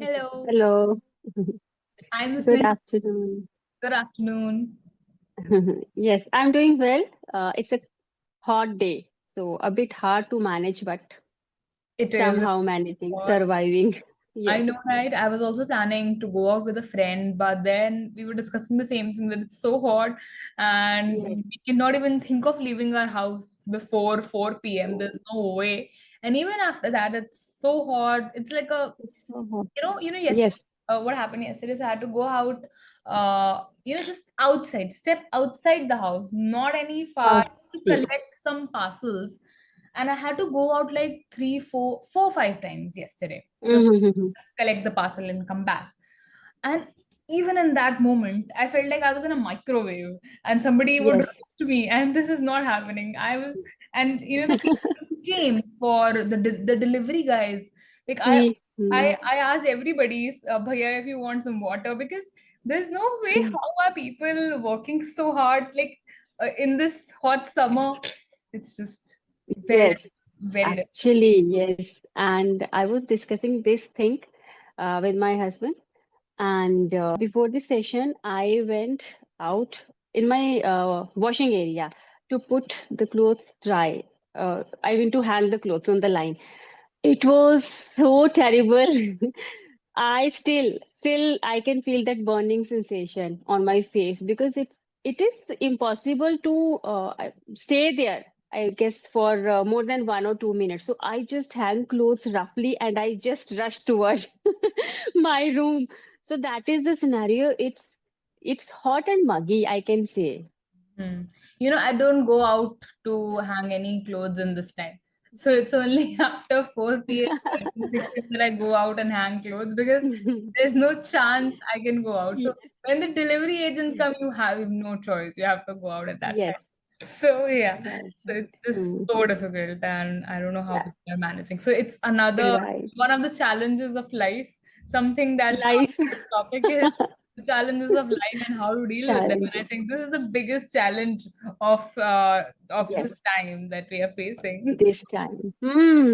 Hello, Hello. I'm Good listening. afternoon. Good afternoon. Yes, I'm doing well. It's a hot day, so a bit hard to manage, but It is. somehow managing, Hot. surviving. I Yes. know, right? I was also planning to go out with a friend, but then we were discussing the same thing that it's so hot and Yes. we cannot even think of leaving our house before 4 p.m. Oh, There's no way. And even after that, it's so hot. It's like a it's so hot. yesterday, Yes. what happened yesterday, so I had to go out, just outside, step outside the house, not any far, just to Okay. collect some parcels. And I had to go out like three, four, 5 times yesterday, just Mm-hmm. collect the parcel and come back. And even in that moment, I felt like I was in a microwave and somebody would Yes. roast me, and this is not happening. And the people who came for the delivery guys, like We. I asked everybody, Bhaiya, if you want some water, because there's no way how are people working so hard, like in this hot summer. It's just very, Yes. very difficult. Actually, yes. And I was discussing this thing with my husband. And before this session, I went out in my washing area to put the clothes dry. I went to hang the clothes on the line. It was so terrible. Still, I can feel that burning sensation on my face because it is impossible to stay there. I guess for more than 1 or 2 minutes. So I just hang clothes roughly and I just rush towards my room. So that is the scenario. It's hot and muggy, I can say. Hmm. I don't go out to hang any clothes in this time. So it's only after 4 p.m., 6 p.m. that I go out and hang clothes because there's no chance I can go out. So Ye- when the delivery agents come, you have no choice. You have to go out at that Yes, time. So yeah, right. so it's just Mm, so difficult, and I don't know how yeah, people are managing. So it's another right. one of the challenges of life. Something that Life this topic is the challenges of life and how to deal with them. And I challenges. think this is the biggest challenge of Yes. this time that we are facing. This time.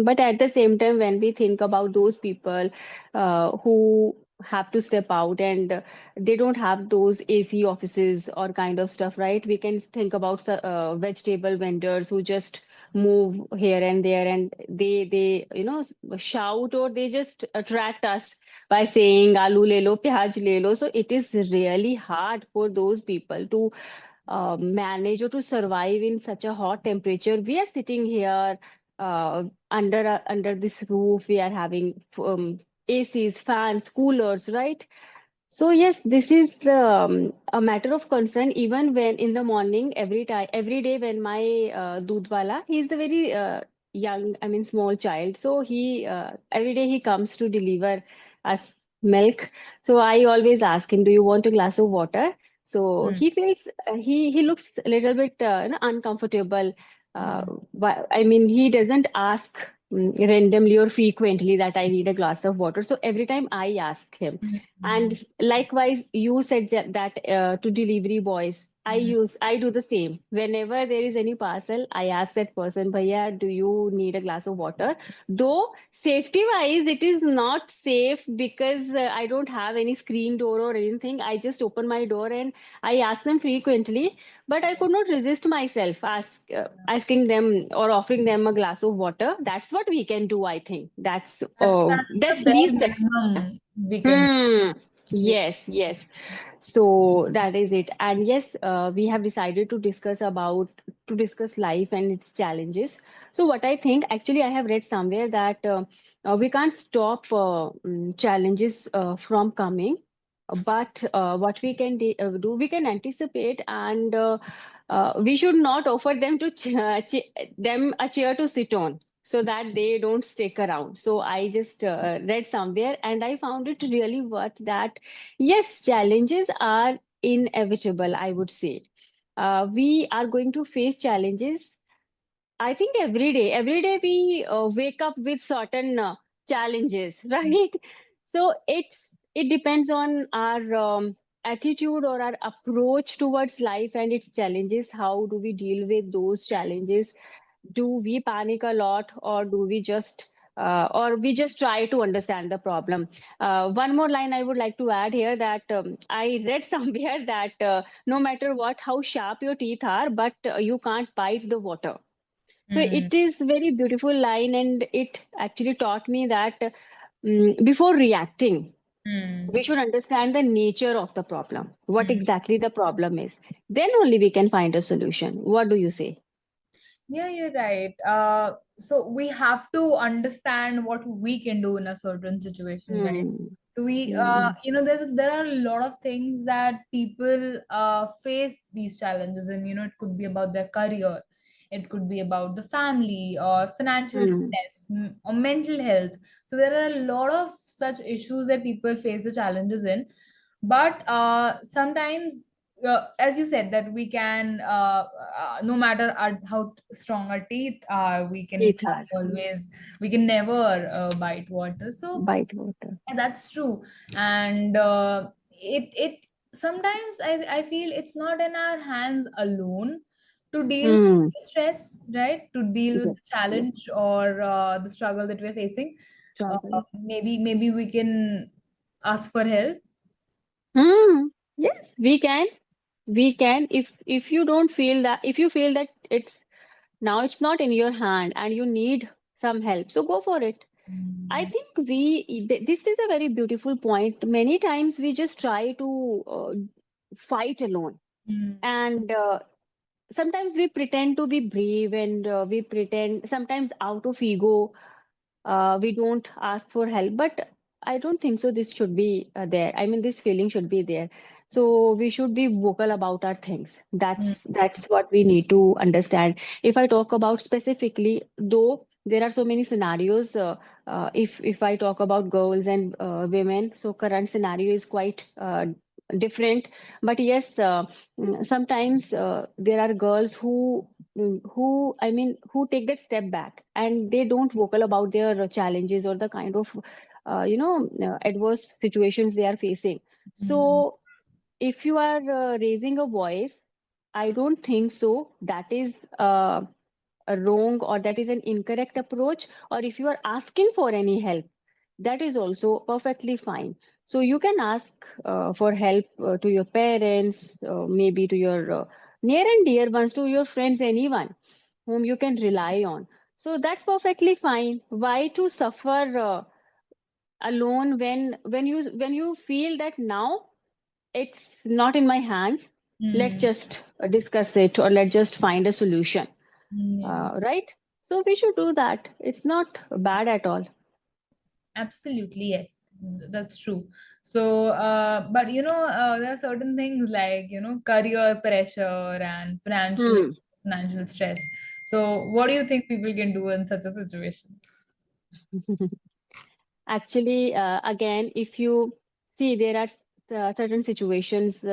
But at the same time, when we think about those people who have to step out and they don't have those AC offices or kind of stuff, right? We can think about vegetable vendors who just move here and there and shout or they just attract us by saying aloo le lo, pyaj le lo. So it is really hard for those people to manage or to survive in such a hot temperature. We are sitting here under this roof. We are having ACs, fans, coolers, right? So yes, this is a matter of concern. Even when in the morning, every day when my dudwala, he's a very young, I mean small child. So he every day he comes to deliver us milk. So I always ask him, "Do you want a glass of water?" So Hmm. he feels he looks a little bit uncomfortable. Uh, Hmm. but I mean, he doesn't ask randomly or frequently that I need a glass of water. So every time I ask him. And Hmm. likewise, you said that to delivery boys, Hmm. I do the same. Whenever there is any parcel, I ask that person, Bhaiya, do you need a glass of water? Though safety wise, it is not safe because I don't have any screen door or anything. I just open my door and I ask them frequently, but I could not resist myself asking them or offering them a glass of water. That's what we can do, I think. That's the That's bare least. minimum we can Hmm. do. Yes, yes. So that is it. And yes, we have decided to discuss life and its challenges. So what I think, actually, I have read somewhere that we can't stop challenges from coming, but what we can do, we can anticipate, and we should not offer them them a chair to sit on so that they don't stick around. So I just read somewhere and I found it really worth that. Yes, challenges are inevitable, I would say. We are going to face challenges, I think, every day. Every day we wake up with certain challenges, right? So it depends on our attitude or our approach towards life and its challenges. How do we deal with those challenges? Do we panic a lot or do we just or we just try to understand the problem. One more line I would like to add here, that I read somewhere that no matter what, how sharp your teeth are, but you can't bite the water. So Mm, it is very beautiful line, and it actually taught me that before reacting, mm. we should understand the nature of the problem, what Mm. exactly the problem is. Then only we can find a solution. What do you say? Yeah, you're right. So we have to understand what we can do in a certain situation, right? Hmm. So we, Hmm. there are a lot of things that people face these challenges, and it could be about their career, it could be about the family or financial Hmm. stress or mental health. So there are a lot of such issues that people face the challenges in, but sometimes as you said that we can no matter how strong our teeth are, we can Teeth are always we can never bite water. So bite water. yeah, that's true. And it sometimes I feel it's not in our hands alone to deal Hmm. with the stress, right? To deal with Yes. the Yes. challenge or the struggle that we're facing. Travel. Maybe we can ask for help. Hmm. Yes, we can. We can. If you don't feel that, if you feel that it's not in your hand and you need some help, so go for it. I Mm, think this is a very beautiful point. Many times we just try to fight alone, mm, and sometimes we pretend to be brave, and we pretend sometimes out of ego, we don't ask for help. But I don't think so this should be there. I mean, this feeling should be there. So we should be vocal about our things. mm, That's what we need to understand. If I talk about specifically, though there are so many scenarios, if I talk about girls and women, so current scenario is quite different. But yes, sometimes there are girls who I mean, who take that step back and they don't vocal about their challenges or the kind of adverse situations they are facing. mm, So if you are raising a voice, I don't think so that is a wrong or that is an incorrect approach. Or if you are asking for any help, that is also perfectly fine. So you can ask for help to your parents, maybe to your near and dear ones, to your friends, anyone whom you can rely on. So that's perfectly fine. Why to suffer alone when you feel that now it's not in my hands? Let's mm, just discuss it, or let's just find a solution, yeah. right? So we should do that. It's not bad at all. Absolutely, yes. That's true. So, but there are certain things like, career pressure and Hmm. financial stress. So, what do you think people can do in such a situation? Actually, again, if you see, there are certain situations.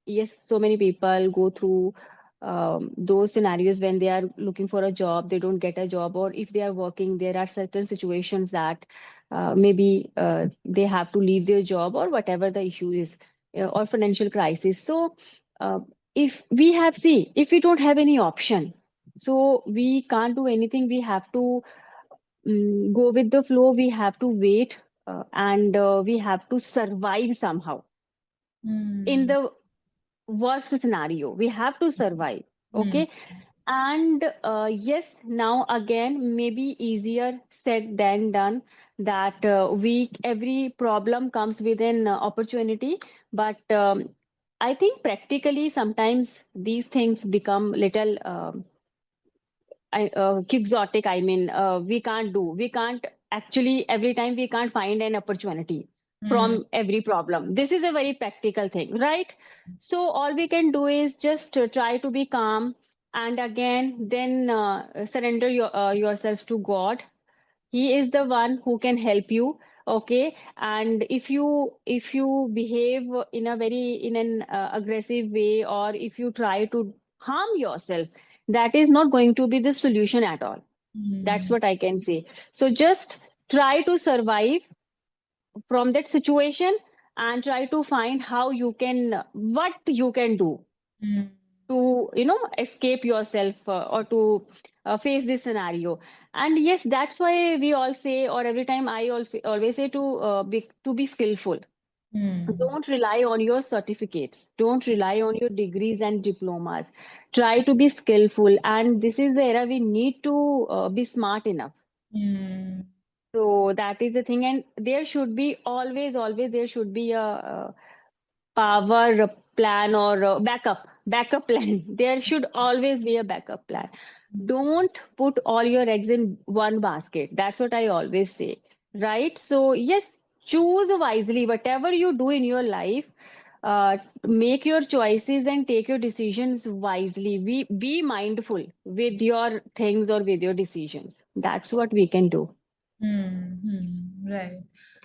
Yes, so many people go through those scenarios when they are looking for a job, they don't get a job, or if they are working, there are certain situations that maybe they have to leave their job, or whatever the issue is, or financial crisis. So, uh, if we have, see, if we don't have any option, so we can't do anything. We have to go with the flow. We have to wait, and we have to survive somehow. In Hmm. the worst scenario, we have to survive. Hmm. Okay. And yes, now again, maybe easier said than done, that we every problem comes with an opportunity. But I think practically sometimes these things become little quixotic. I mean, we can't actually, every time we can't find an opportunity Hmm. from every problem. This is a very practical thing, right? So all we can do is just try to be calm, and again, then surrender yourself to God. He is the one who can help you. Okay. And if you behave in a very in an aggressive way, or if you try to harm yourself, that is not going to be the solution at all. That's Hmm. what I can say. So just try to survive from that situation, and try to find how you can, what you can do Hmm. to escape yourself, or to face this scenario. And yes, that's why we all say, or every time I always say to be skillful. Hmm. Don't rely on your certificates. Don't rely on your degrees and diplomas. Try to be skillful. And this is the era we need to be smart enough. Hmm. So that is the thing. And there should be always, there should be a power plan or a backup plan. There should always be a backup plan. Don't put all your eggs in one basket. That's what I always say, right? So yes, choose wisely. Whatever you do in your life, make your choices and take your decisions wisely. Be mindful with your things or with your decisions. That's what we can do. Right.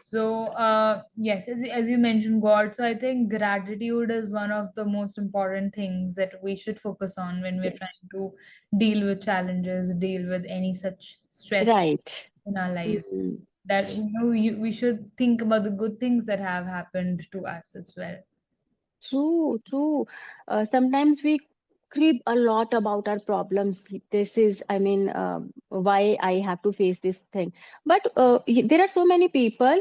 So, yes, as you mentioned, God. So, I think gratitude is one of the most important things that we should focus on when we're Yes. trying to deal with challenges, deal with any such stress Right. in our life. Mhm. That we should think about the good things that have happened to us as well. True, true. Sometimes we crib a lot about our problems. This is, I mean, why I have to face this thing. But there are so many people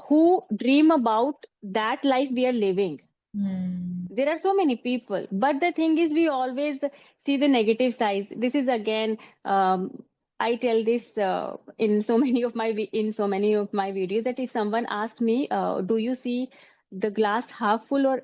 who dream about that life we are living. Hmm. There are so many people, but the thing is, we always see the negative side. This is again, I tell this in so many of my videos, that if someone asked me, "Do you see the glass half full or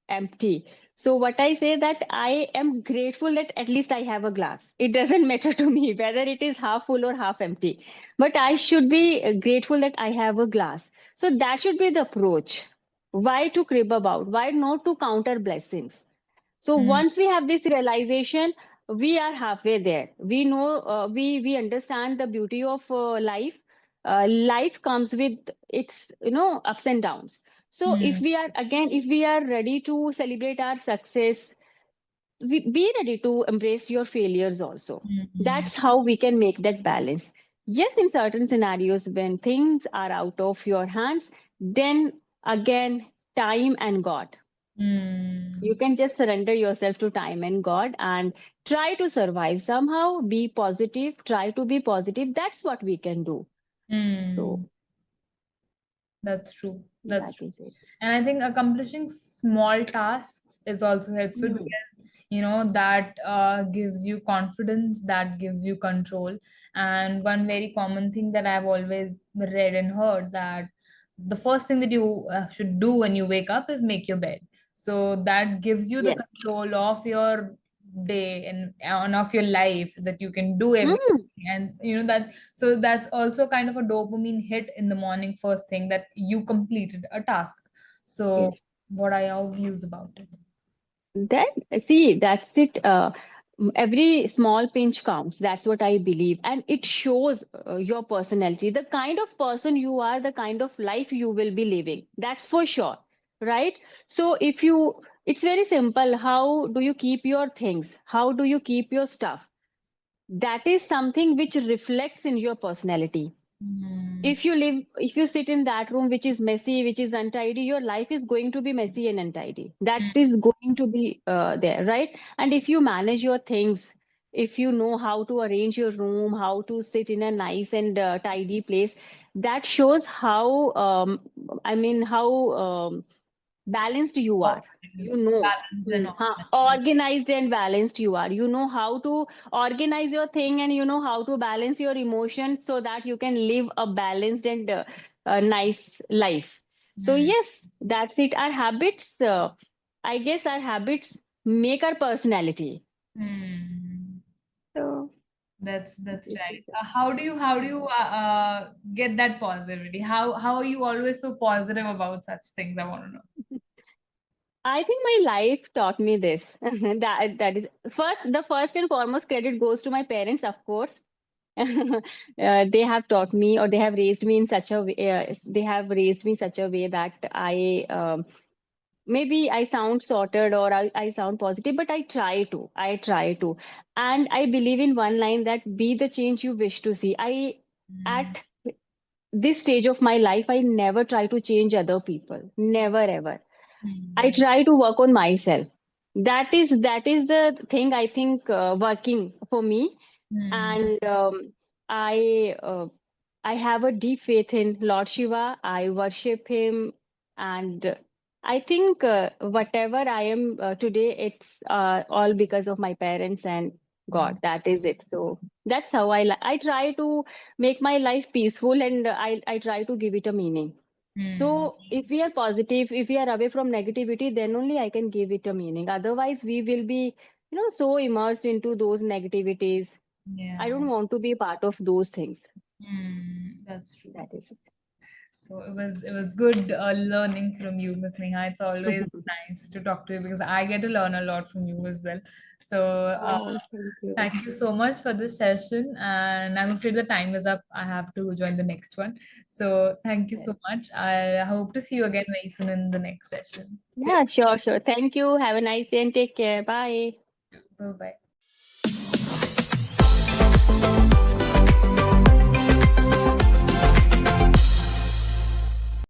empty?" So what I say, that I am grateful that at least I have a glass. It doesn't matter to me whether it is half full or half empty, but I should be grateful that I have a glass. So that should be the approach. Why to crib about? Why not to counter blessings? So Hmm. once we have this realization, we are halfway there. We know, we understand the beauty of life. Life comes with its ups and downs. So Hmm. if we are ready to celebrate our success, be ready to embrace your failures also. Hmm. That's how we can make that balance. Yes, in certain scenarios when things are out of your hands, then again, time and God. You Hmm. can just surrender yourself to time and God and try to survive somehow. Be positive, try to be positive. That's what we can do. So Hmm. That's true. That's that true. is it. And I think accomplishing small tasks is also helpful Hmm. because, that gives you confidence, that gives you control. And one very common thing that I've always read and heard, that the first thing that you should do when you wake up is make your bed. So that gives you the Yes. control of your day and of your life, that you can do everything. Hmm. And that, so that's also kind of a dopamine hit in the morning, first thing, that you completed a task. So Yes. what are your views about it? Then see, that's it. Every small pinch counts. That's what I believe, and it shows your personality, the kind of person you are, the kind of life you will be living. That's for sure, right? So it's very simple. How do you keep your things? How do you keep your stuff? That is something which reflects in your personality. Hmm. If you sit in that room which is messy, which is untidy, your life is going to be messy and untidy. That is going to be there, right? And if you manage your things, if you know how to arrange your room, how to sit in a nice and tidy place, that shows how how balanced you are. You Organized, know, balance and organized. organized and balanced you are. You know how to organize your thing, and you know how to balance your emotions so that you can live a balanced and nice life. So Hmm. yes, that's it. Our habits, I guess our habits make our personality. Hmm. So That's this is right. it. How do you get that positivity? How are you always so positive about such things? I want to know. I think my life taught me this. That is the first and foremost credit goes to my parents, of course. They have taught me, or they have raised me in such a way. They have raised me such a way that maybe I sound sorted, or I sound positive, but I try to, and I believe in one line, that be the change you wish to see. Hmm. At this stage of my life, I never try to change other people, never ever. I Hmm. try to work on myself. That is the thing I think working for me. Hmm. And I I have a deep faith in Lord Shiva. I worship him, and I think whatever I am today, it's all because of my parents and Hmm. God. That is it. So that's how I try to make my life peaceful, and I try to give it a meaning. Hmm. So if we are positive, if we are away from negativity, then only I can give it a meaning. Otherwise, we will be, so immersed into those negativities. I Yeah. don't want to be part of those things. Hmm. That's true. That is So it was good learning from you, Miss Neha. It's always it. nice to talk to you because I get to learn a lot from you as well. So Oh, thank you. thank you so much for this session. And I'm afraid the time is up. I have to join the next one. So thank you Yes. so much. I hope to see you again very soon in the next session. Yeah, sure, sure. Thank you. Have a nice day and take care. Bye. Bye bye.